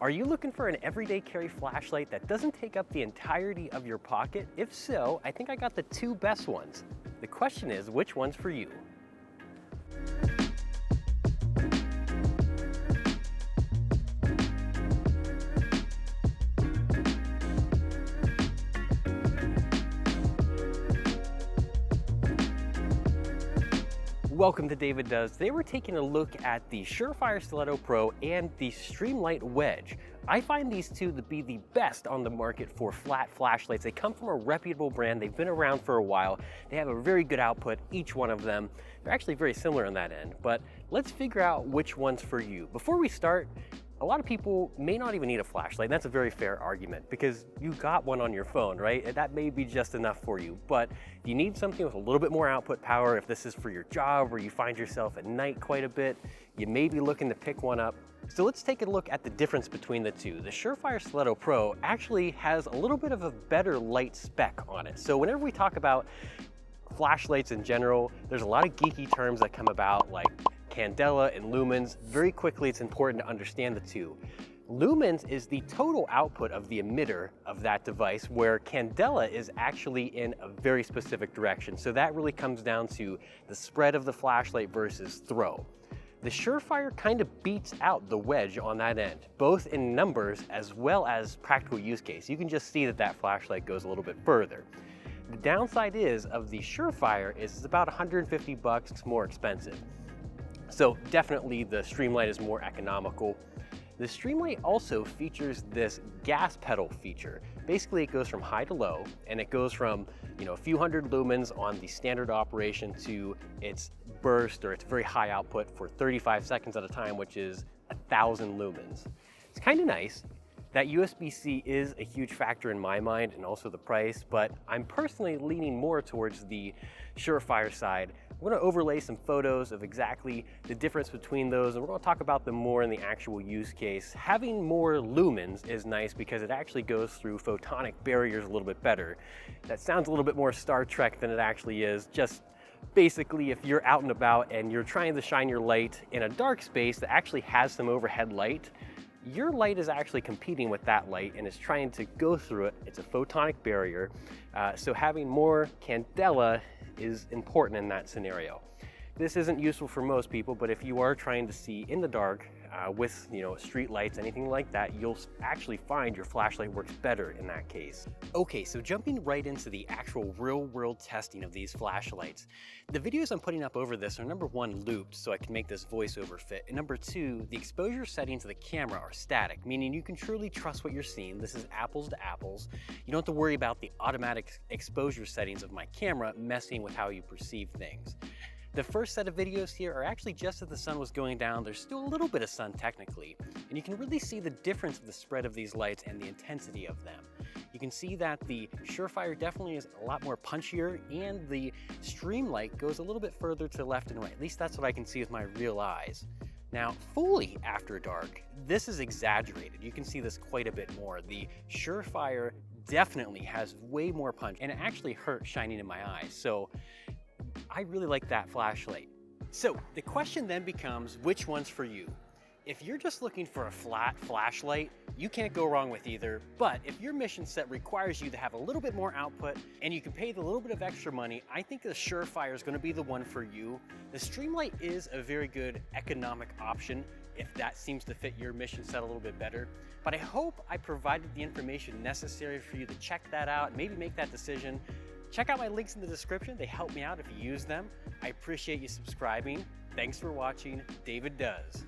Are you looking for an everyday carry flashlight that doesn't take up the entirety of your pocket? If so, I think I got the two best ones. The question is, which one's for you? Welcome to David Does. Today we're taking a look at the Surefire Stiletto Pro and the Streamlight Wedge. I find these two to be the best on the market for flat flashlights. They come from a reputable brand. They've been around for a while. They have a very good output, each one of them. They're actually very similar on that end, but let's figure out which one's for you. Before we start, a lot of people may not even need a flashlight. That's a very fair argument because you got one on your phone, right? And that may be just enough for you. But if you need something with a little bit more output power, if this is for your job where you find yourself at night quite a bit, you may be looking to pick one up. So let's take a look at the difference between the two. The Surefire Stiletto Pro actually has a little bit of a better light spec on it. So whenever we talk about flashlights in general, there's a lot of geeky terms that come about like Candella and lumens. Very quickly, it's important to understand the two. Lumens is the total output of the emitter of that device, where Candella is actually in a very specific direction. So that really comes down to the spread of the flashlight versus throw. The Surefire kind of beats out the Wedge on that end, both in numbers as well as practical use case. You can just see that that flashlight goes a little bit further. The downside is of the Surefire is it's about 150 bucks more expensive. So definitely the Streamlight is more economical. The Streamlight also features this gas pedal feature. Basically it goes from high to low, and it goes from a few hundred lumens on the standard operation to its burst or its very high output for 35 seconds at a time, which is 1,000 lumens. It's kind of nice. That USB-C is a huge factor in my mind, and also the price, but I'm personally leaning more towards the Surefire side. We're gonna overlay some photos of exactly the difference between those, and we're gonna talk about them more in the actual use case. Having more lumens is nice because it actually goes through photonic barriers a little bit better. That sounds a little bit more Star Trek than it actually is. Just basically, if you're out and about and you're trying to shine your light in a dark space that actually has some overhead light, your light is actually competing with that light and is trying to go through it. It's a photonic barrier. So having more Candella is important in that scenario. This isn't useful for most people, but if you are trying to see in the dark with street lights, anything like that, you'll actually find your flashlight works better in that case. Okay, so jumping right into the actual real-world testing of these flashlights. The videos I'm putting up over this are number one, looped, so I can make this voiceover fit. And number two, the exposure settings of the camera are static, meaning you can truly trust what you're seeing. This is apples to apples. You don't have to worry about the automatic exposure settings of my camera messing with how you perceive things. The first set of videos here are actually just as the sun was going down. There's still a little bit of sun technically, and you can really see the difference of the spread of these lights and the intensity of them. You can see that the Surefire definitely is a lot more punchier, and the Streamlight goes a little bit further to the left and right. At least that's what I can see with my real eyes. Now, fully after dark, this is exaggerated. You can see this quite a bit more. The Surefire definitely has way more punch, and it actually hurt shining in my eyes. So I really like that flashlight. So the question then becomes, which one's for you? If you're just looking for a flat flashlight, you can't go wrong with either. But if your mission set requires you to have a little bit more output and you can pay the little bit of extra money, I think the Surefire is going to be the one for you. The Streamlight is a very good economic option if that seems to fit your mission set a little bit better. But I hope I provided the information necessary for you to check that out and maybe make that decision. Check out my links in the description. They help me out if you use them. I appreciate you subscribing. Thanks for watching. David Does.